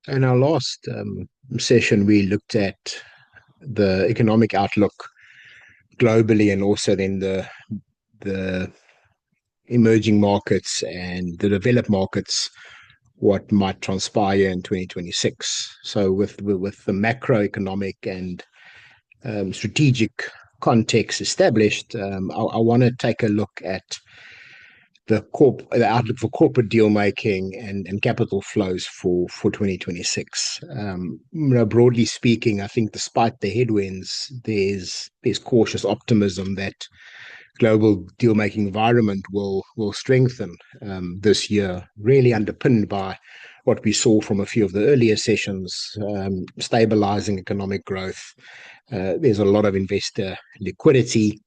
In our last session, we looked at the economic outlook globally and also then the emerging markets and the developed markets, what might transpire in 2026. So with the macroeconomic and strategic context established, I want to take a look at the outlook for corporate deal making and capital flows for 2026. Broadly speaking, I think despite the headwinds, there's cautious optimism that global deal making environment will strengthen this year, really underpinned by what we saw from a few of the earlier sessions, stabilizing economic growth. There's a lot of investor liquidity.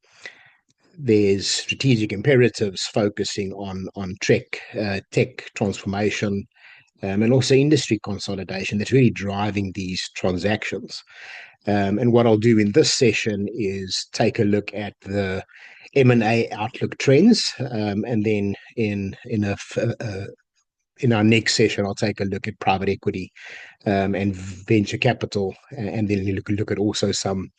There's strategic imperatives focusing on tech transformation, and also industry consolidation that's really driving these transactions. And what I'll do in this session is take a look at the M&A outlook trends, and then in our next session, I'll take a look at private equity and venture capital, and then look at also some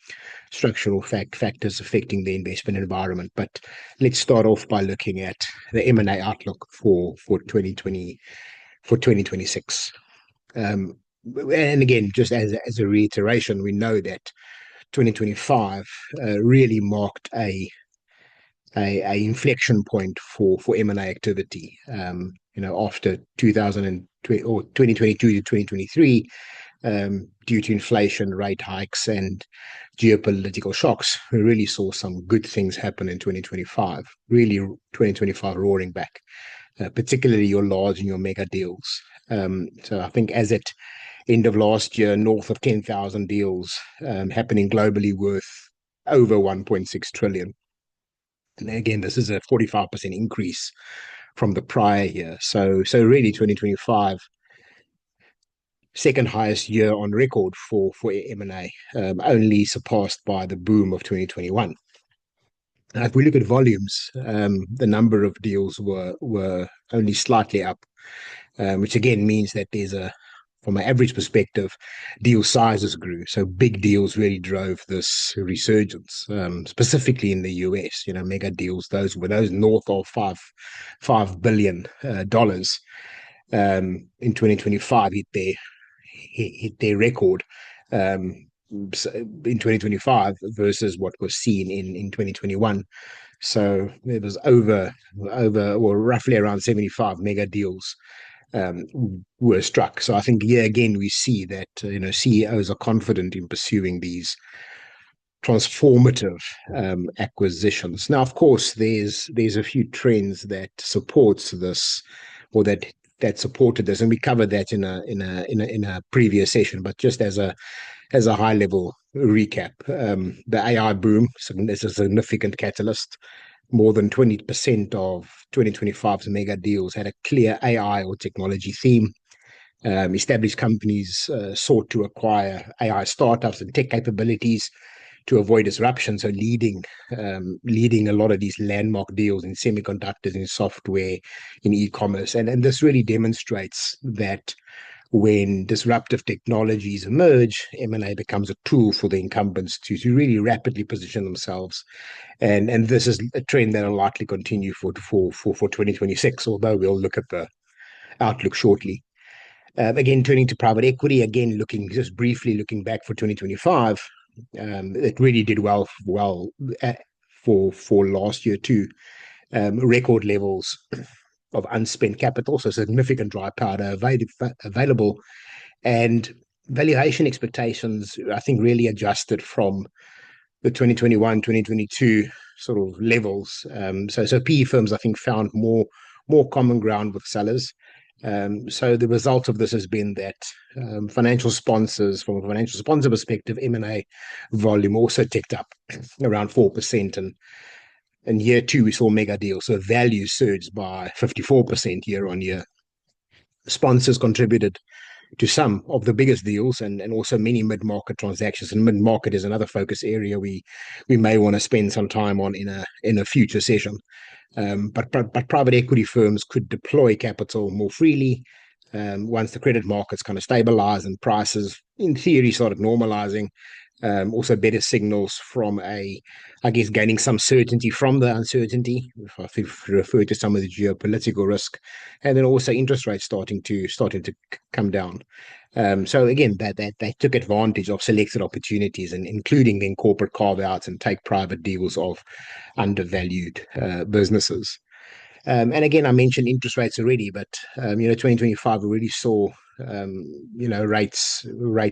structural factors affecting the investment environment. But let's start off by looking at the M&A outlook for 2026. And again, just as a reiteration, we know that 2025 really marked a inflection point for M&A activity. After 2020 or 2022 to 2023, due to inflation, rate hikes, and geopolitical shocks, we really saw some good things happen in 2025. Really, 2025 roaring back, particularly your large and your mega deals. So I think as at end of last year, north of 10,000 deals happening globally worth over 1.6 trillion. And again, this is a 45% increase from the prior year. So really 2025, second highest year on record for M&A, only surpassed by the boom of 2021. Now, if we look at volumes, the number of deals were only slightly up, which again means that from an average perspective, deal sizes grew. So big deals really drove this resurgence, specifically in the US. Mega deals, those north of five billion dollars in 2025 hit their record in 2025 versus what was seen in 2021. So there was over or roughly around 75 mega deals were struck. So I think again we see that CEOs are confident in pursuing these transformative acquisitions. Now, of course, there's a few trends that supports this, or that supported this, and we covered that in a previous session. But just as a high level recap, the AI boom is a significant catalyst. More than 20% of 2025's mega deals had a clear AI or technology theme. Established companies sought to acquire AI startups and tech capabilities to avoid disruption, so leading a lot of these landmark deals in semiconductors, in software, in e-commerce. And this really demonstrates that when disruptive technologies emerge, M&A becomes a tool for the incumbents to really rapidly position themselves. And this is a trend that will likely continue for 2026, although we'll look at the outlook shortly. Again, turning to private equity, again, just briefly looking back for 2025, it really did well for last year too. Record levels of unspent capital, so significant dry powder available, and valuation expectations, I think, really adjusted from the 2021, 2022 sort of levels. So PE firms, I think, found more common ground with sellers. So the result of this has been that financial sponsors, from a financial sponsor perspective, M&A volume also ticked up around 4%. And in year two, we saw mega deals. So value surged by 54% year on year. Sponsors contributed to some of the biggest deals and also many mid-market transactions. And mid-market is another focus area we may want to spend some time on in a future session. But private equity firms could deploy capital more freely, once the credit markets kind of stabilized and prices, in theory, started normalizing. Also better signals from I guess, gaining some certainty from the uncertainty, if I think refer to some of the geopolitical risk, and then also interest rates starting to come down. So again, that they took advantage of selected opportunities, and including then corporate carve-outs and take private deals of undervalued businesses. And again, I mentioned interest rates already, but 2025 already saw rates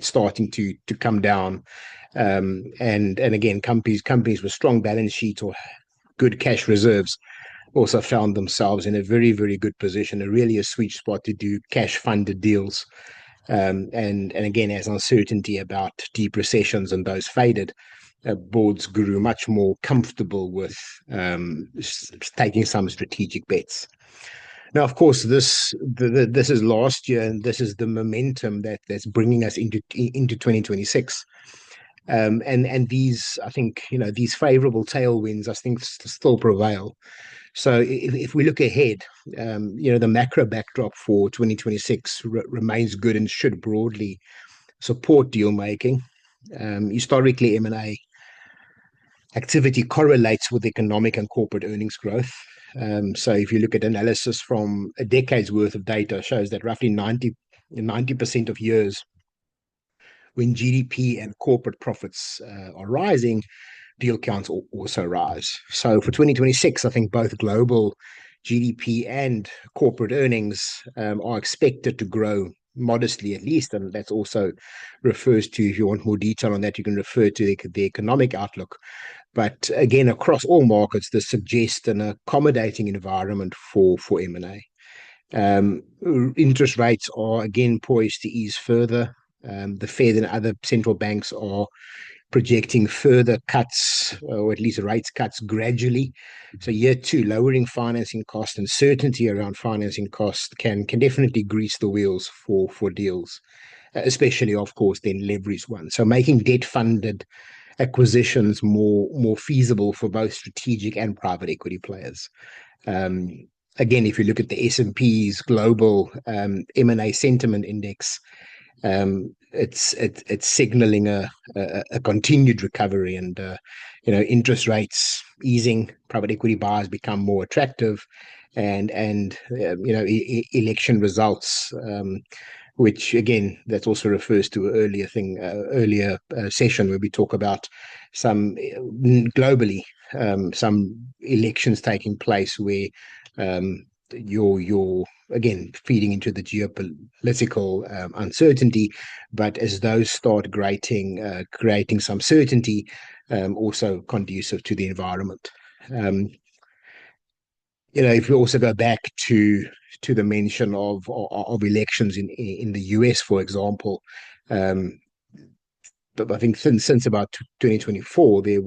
starting to come down, and again, companies with strong balance sheets or good cash reserves also found themselves in a very, very good position, really a sweet spot to do cash funded deals. And again, as uncertainty about deep recessions and those faded, boards grew much more comfortable with taking some strategic bets. Now, of course, this is last year, and this is the momentum that's bringing us into 2026. And these, I think, these favorable tailwinds, I think, still prevail. So if we look ahead, the macro backdrop for 2026 remains good and should broadly support deal making. Historically, M&A activity correlates with economic and corporate earnings growth. So if you look at analysis from a decade's worth of data, shows that roughly 90% of years when GDP and corporate profits are rising, deal counts also rise. So for 2026, I think both global GDP and corporate earnings are expected to grow modestly, at least, and that also refers to, if you want more detail on that, you can refer to the economic outlook. But again, across all markets, this suggests an accommodating environment for M&A. Interest rates are again poised to ease further. The Fed and other central banks are projecting further cuts, or at least rates cuts gradually. So year two, lowering financing costs and certainty around financing costs can definitely grease the wheels for deals, especially, of course, then leveraged ones. So making debt funded acquisitions more feasible for both strategic and private equity players. Again, if you look at the S&P's global M&A sentiment index, it's signaling a continued recovery, and interest rates easing, private equity buyers become more attractive, and election results, which again, that also refers to an earlier session where we talk about some globally, some elections taking place where you're again feeding into the geopolitical uncertainty, but as those start creating some certainty, also conducive to the environment. If we also go back to the mention of elections in the US, for example, but I think since about 2024, there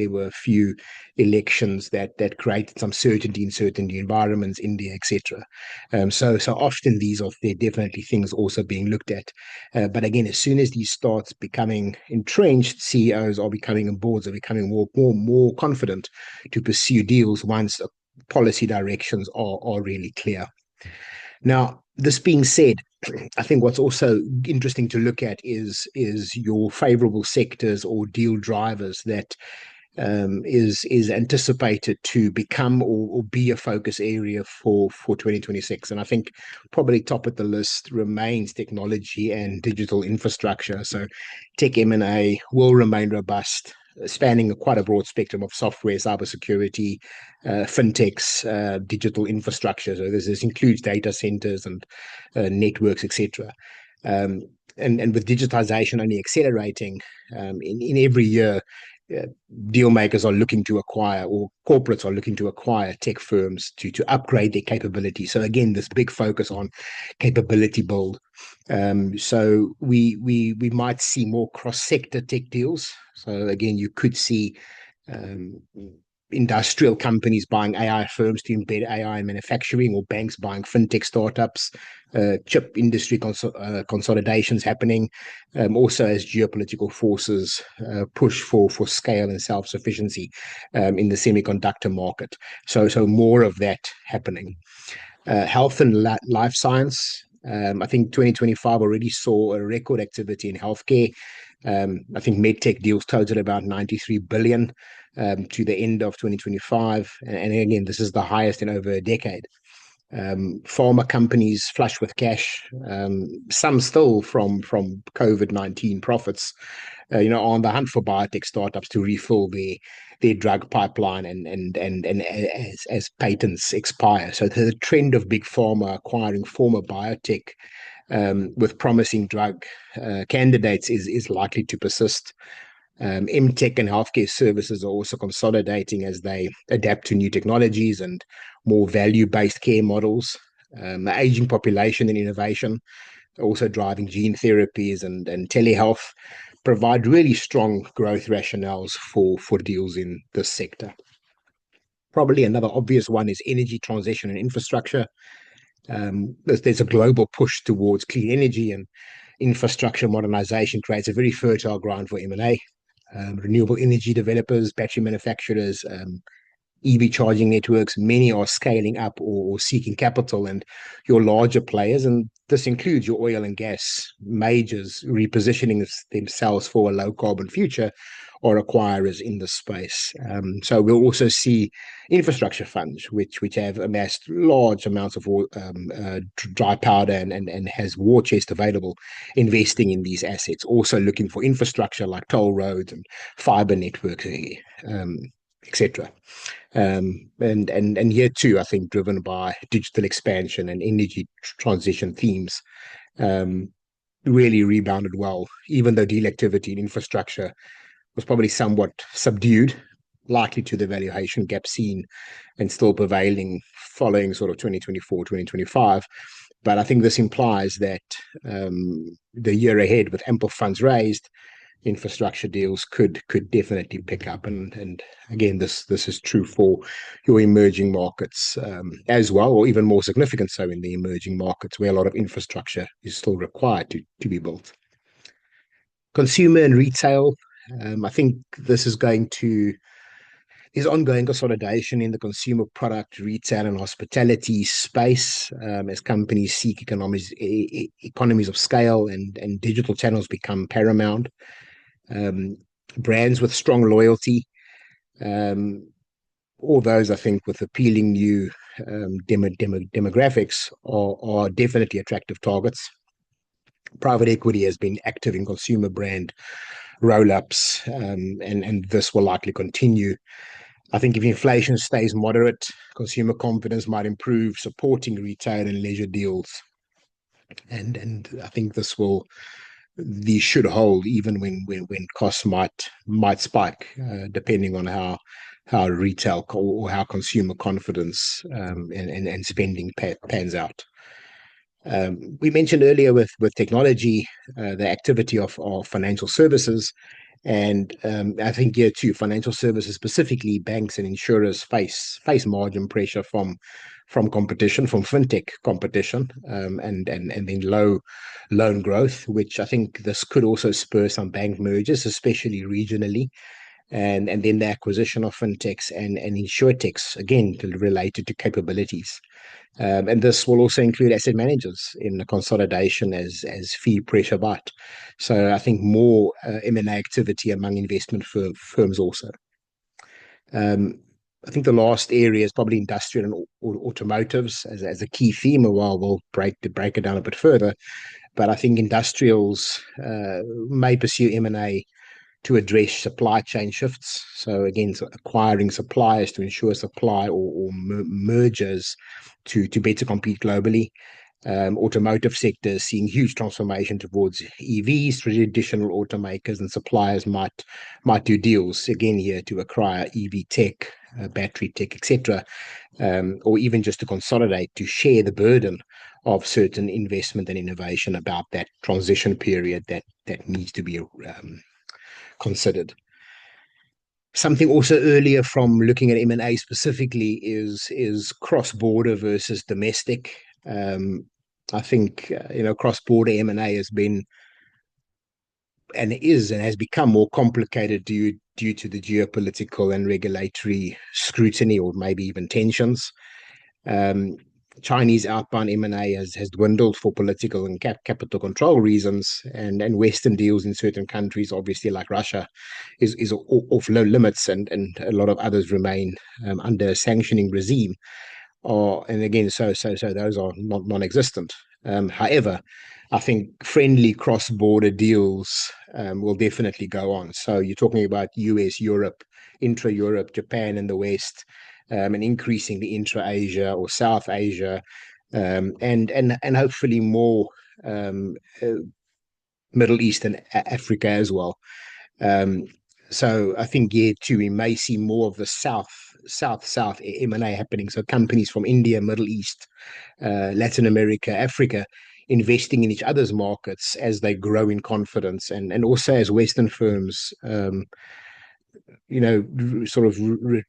were a few elections that created some certainty in certain environments, India, etc. So often they're definitely things also being looked at. But again, as soon as these starts becoming entrenched, CEOs are becoming, and boards are becoming more confident to pursue deals once policy directions are really clear. Now, this being said, I think what's also interesting to look at is your favorable sectors or deal drivers that is anticipated to become or be a focus area for 2026. And I think probably top of the list remains technology and digital infrastructure. So tech M&A will remain robust, spanning quite a broad spectrum of software, cybersecurity, fintechs, digital infrastructure. So this includes data centers and networks, etc. And with digitization only accelerating in every year, deal makers are looking to acquire, or corporates are looking to acquire tech firms to upgrade their capability. So again, this big focus on capability build. So we might see more cross-sector tech deals. So again, you could see industrial companies buying AI firms to embed AI in manufacturing, or banks buying fintech startups, chip industry consolidations happening, also as geopolitical forces push for scale and self-sufficiency in the semiconductor market. So more of that happening. Health and life science, I think 2025 already saw a record activity in healthcare. I think medtech deals totaled about 93 billion to the end of 2025. And again, this is the highest in over a decade. Pharma companies flush with cash, some still from COVID-19 profits, on the hunt for biotech startups to refill their drug pipeline and as patents expire. So the trend of big pharma acquiring former biotech with promising drug candidates is likely to persist. MTech and healthcare services are also consolidating as they adapt to new technologies and more value-based care models. The aging population and innovation, also driving gene therapies and telehealth, provide really strong growth rationales for deals in this sector. Probably another obvious one is energy transition and infrastructure. There's a global push towards clean energy, and infrastructure modernization creates a very fertile ground for M&A. Renewable energy developers, battery manufacturers, EV charging networks, many are scaling up or seeking capital, and your larger players, and this includes your oil and gas majors, repositioning themselves for a low carbon future, or acquirers in the space. So we'll also see infrastructure funds, which have amassed large amounts of dry powder and has war chest available, investing in these assets, also looking for infrastructure like toll roads and fiber networks, etc. And here too, I think driven by digital expansion and energy transition themes, really rebounded well, even though deal activity in infrastructure was probably somewhat subdued, likely to the valuation gap seen and still prevailing following sort of 2024, 2025. But I think this implies that the year ahead, with ample funds raised, infrastructure deals could definitely pick up. And again, this is true for your emerging markets as well, or even more significant so in the emerging markets where a lot of infrastructure is still required to be built. Consumer and retail, I think this is there's ongoing consolidation in the consumer product, retail, and hospitality space as companies seek economies of scale and digital channels become paramount. Brands with strong loyalty, all those, I think, with appealing new demographics are definitely attractive targets. Private equity has been active in consumer brand roll-ups, and this will likely continue. I think if inflation stays moderate, consumer confidence might improve, supporting retail and leisure deals. And I think these should hold even when costs might spike, depending on how retail or how consumer confidence and spending pans out. We mentioned earlier with technology, the activity of financial services. And I think here too, financial services, specifically banks and insurers, face margin pressure from competition, from fintech competition, and then low loan growth, which I think this could also spur some bank mergers, especially regionally, and then the acquisition of fintechs and insurtechs, again related to capabilities. And this will also include asset managers in the consolidation as fee pressure bite. So I think more M&A activity among investment firms also. I think the last area is probably industrial and automotives as a key theme. While we'll break it down a bit further, but I think industrials may pursue M&A to address supply chain shifts. So again, acquiring suppliers to ensure supply or mergers to better compete globally. Automotive sector seeing huge transformation towards EVs. Traditional automakers and suppliers might do deals again here to acquire EV tech, battery tech, etc., or even just to consolidate, to share the burden of certain investment and innovation about that transition period that needs to be considered. Something also earlier from looking at M&A specifically is cross-border versus domestic. I think cross-border M&A has been and has become more complicated due to the geopolitical and regulatory scrutiny, or maybe even tensions. Chinese outbound M&A has dwindled for political and capital control reasons, and Western deals in certain countries, obviously like Russia, is off low limits, and a lot of others remain under a sanctioning regime. And again, so those are non-existent. However, I think friendly cross-border deals will definitely go on. So you're talking about US, Europe, intra-Europe, Japan, and the West, and increasingly intra-Asia or South Asia, and hopefully more um, uh, Middle East and Africa as well. Um, so I think year two we may see more of the South M&A happening. So companies from India, Middle East, Latin America, Africa, investing in each other's markets as they grow in confidence, and also as Western firms, sort of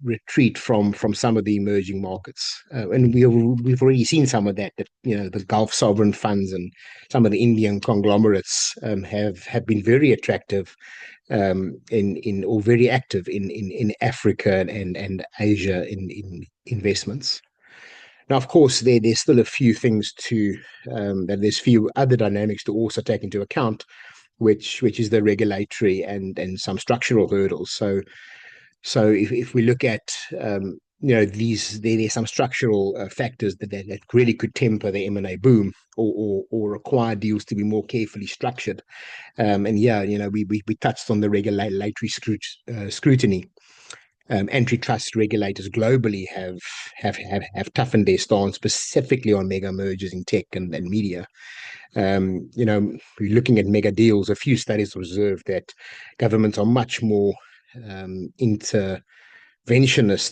retreat from some of the emerging markets. And we've already seen some of that. That the Gulf sovereign funds and some of the Indian conglomerates have been very attractive in or very active in Africa and Asia in investments. Now, of course, there's still a few things that there's few other dynamics to also take into account, which is the regulatory and some structural hurdles. So if we look at there's some structural factors that really could temper the M&A boom, or require deals to be more carefully structured. And yeah, we touched on the regulatory scrutiny. Antitrust regulators globally have toughened their stance, specifically on mega mergers in tech and media. Looking at mega deals, a few studies observed that governments are much more interventionist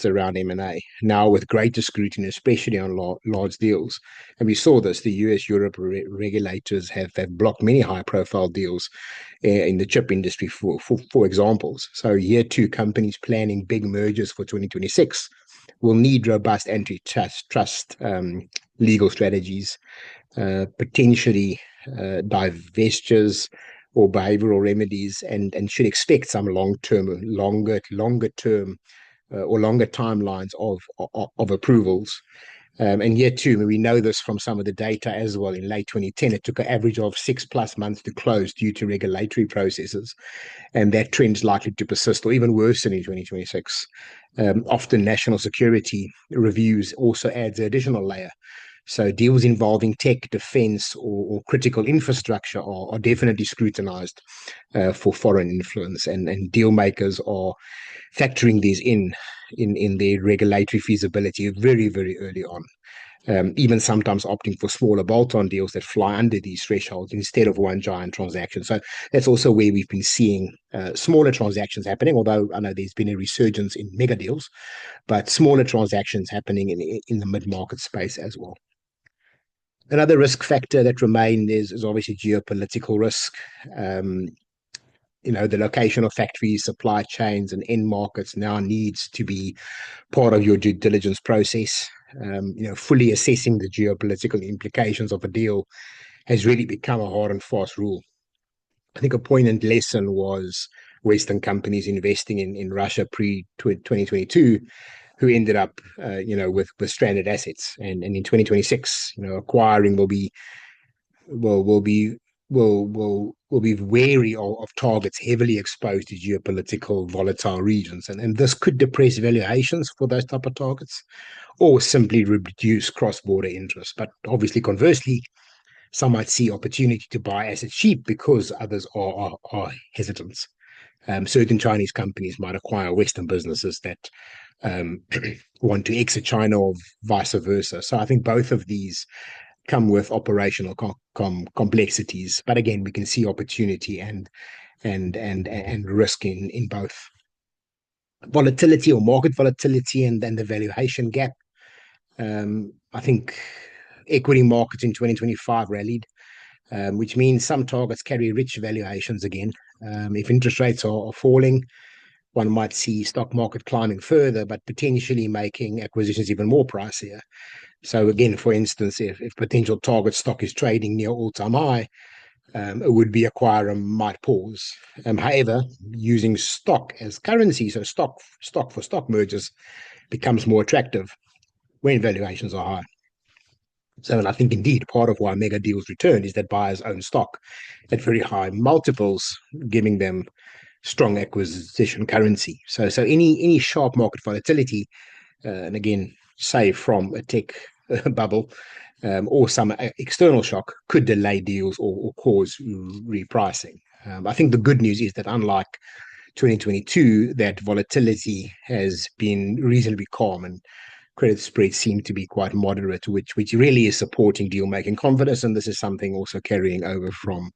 around M&A now, with greater scrutiny, especially on large deals. And we saw this. The US, Europe regulators have blocked many high-profile deals in the chip industry, for examples. So year two, companies planning big mergers for 2026 will need robust antitrust legal strategies, potentially divestitures or behavioral remedies, and should expect some longer term or longer timelines of approvals. And yet, too, we know this from some of the data as well. In late 2010, it took an average of 6+ months to close due to regulatory processes, and that trend is likely to persist or even worsen in 2026. Often, national security reviews also adds an additional layer. So deals involving tech, defense, or critical infrastructure are definitely scrutinized for foreign influence, and deal makers are factoring these in their regulatory feasibility very, very early on. Even sometimes opting for smaller bolt-on deals that fly under these thresholds instead of one giant transaction. So that's also where we've been seeing smaller transactions happening, although I know there's been a resurgence in mega deals, but smaller transactions happening in the mid-market space as well. Another risk factor that remains is obviously geopolitical risk. The location of factories, supply chains, and end markets now needs to be part of your due diligence process. Fully assessing the geopolitical implications of a deal has really become a hard and fast rule. I think a poignant lesson was Western companies investing in Russia pre-2022, who ended up, with stranded assets, and in 2026, acquiring will be wary of targets heavily exposed to geopolitical volatile regions, and this could depress valuations for those type of targets, or simply reduce cross-border interest. But obviously, conversely, some might see opportunity to buy assets cheap because others are hesitant. Certain Chinese companies might acquire Western businesses that want to exit China, or vice versa. So I think both of these come with operational complexities, but again, we can see opportunity and risk in both. Volatility or market volatility, and then the valuation gap. I think equity markets in 2025 rallied, which means some targets carry rich valuations again. If interest rates are falling, one might see stock market climbing further, but potentially making acquisitions even more pricier. So again, for instance, if potential target stock is trading near all-time high, a would-be acquirer might pause. However, using stock as currency, so stock for stock mergers, becomes more attractive when valuations are high. So, and I think indeed part of why mega deals return is that buyers own stock at very high multiples, giving them strong acquisition currency. So any sharp market volatility, and again, say from a tech bubble or some external shock, could delay deals or cause repricing. I think the good news is that unlike 2022, that volatility has been reasonably calm and credit spreads seem to be quite moderate, which really is supporting deal making confidence, and this is something also carrying over from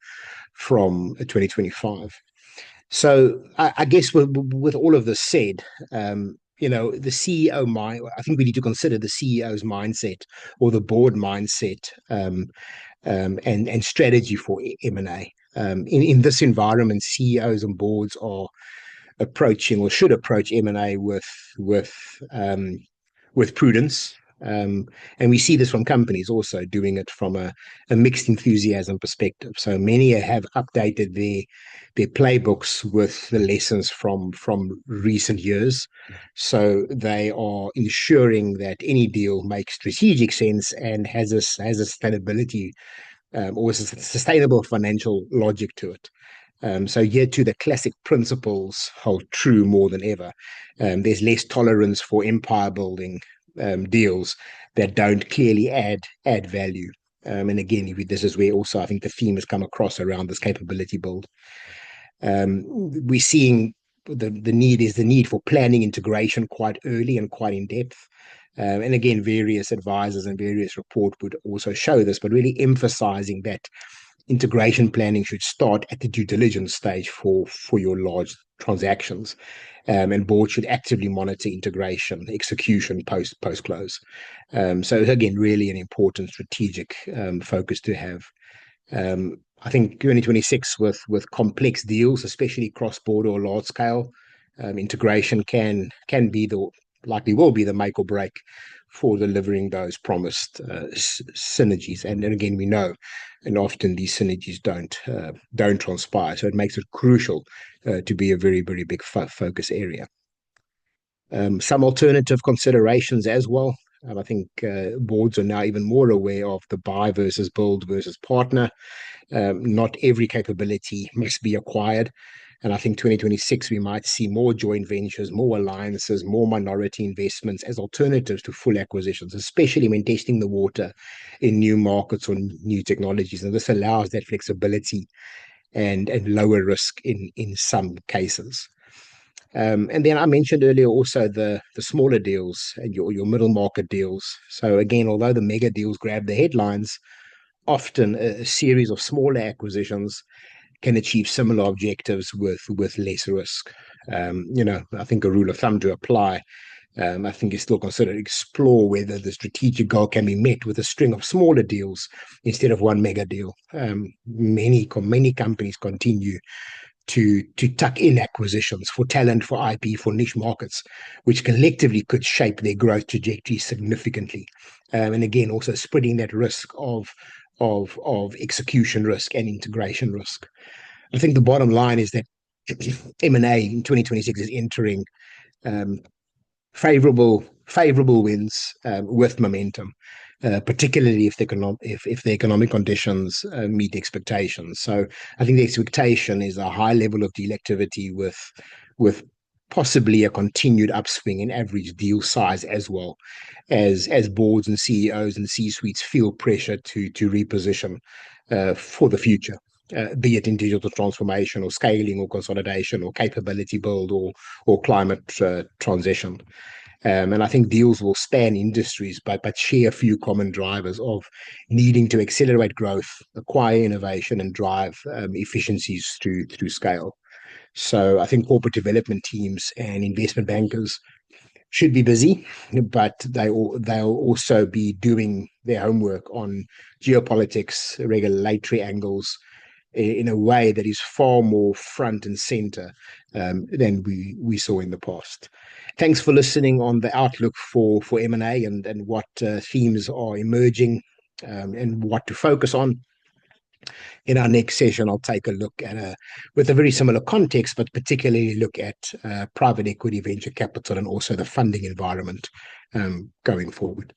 2025. So I guess with all of this said, the CEO mind. I think we need to consider the CEO's mindset or the board mindset and strategy for M&A. In this environment, CEOs and boards are approaching or should approach M&A with with prudence. And we see this from companies also doing it from a mixed enthusiasm perspective. So many have updated their playbooks with the lessons from recent years. So they are ensuring that any deal makes strategic sense and has a sustainability or a sustainable financial logic to it. So here too, the classic principles hold true more than ever. There's less tolerance for empire building deals that don't clearly add value. And again, this is where also I think the theme has come across around this capability build. We're seeing the need for planning integration quite early and quite in depth. And again, various advisors and various reports would also show this, but really emphasizing that integration planning should start at the due diligence stage for your large transactions, and boards should actively monitor integration execution post close. So again, really an important strategic focus to have. I think 2026 with complex deals, especially cross border or large scale, integration can be the likely will be the make or break for delivering those promised synergies. And again, we know, and often these synergies don't transpire. So it makes it crucial to be a very, very big focus area. Some alternative considerations as well. I think boards are now even more aware of the buy versus build versus partner. Not every capability must be acquired. And I think 2026, we might see more joint ventures, more alliances, more minority investments as alternatives to full acquisitions, especially when testing the water in new markets or new technologies. And this allows that flexibility and lower risk in some cases. And then I mentioned earlier also the smaller deals and your middle market deals. So again, although the mega deals grab the headlines, often a series of smaller acquisitions can achieve similar objectives with less risk. I think a rule of thumb to apply, I think is still considered explore whether the strategic goal can be met with a string of smaller deals instead of one mega deal. Many companies continue to tuck in acquisitions for talent, for IP, for niche markets, which collectively could shape their growth trajectory significantly. And again, also spreading that risk of execution risk and integration risk. I think the bottom line is that M&A in 2026 is entering favorable winds with momentum, particularly if the economic conditions meet expectations. So I think the expectation is a high level of deal activity with possibly a continued upswing in average deal size, as well as boards and CEOs and C-suites feel pressure to reposition for the future. Be it in digital transformation or scaling or consolidation or capability build or climate transition. And I think deals will span industries, but share a few common drivers of needing to accelerate growth, acquire innovation, and drive efficiencies through scale. So I think corporate development teams and investment bankers should be busy, but they'll also be doing their homework on geopolitics, regulatory angles, in a way that is far more front and center than we saw in the past. Thanks for listening on the outlook for M&A and what themes are emerging and what to focus on. In our next session, I'll take a look at with a very similar context, but particularly look at private equity, venture capital, and also the funding environment going forward.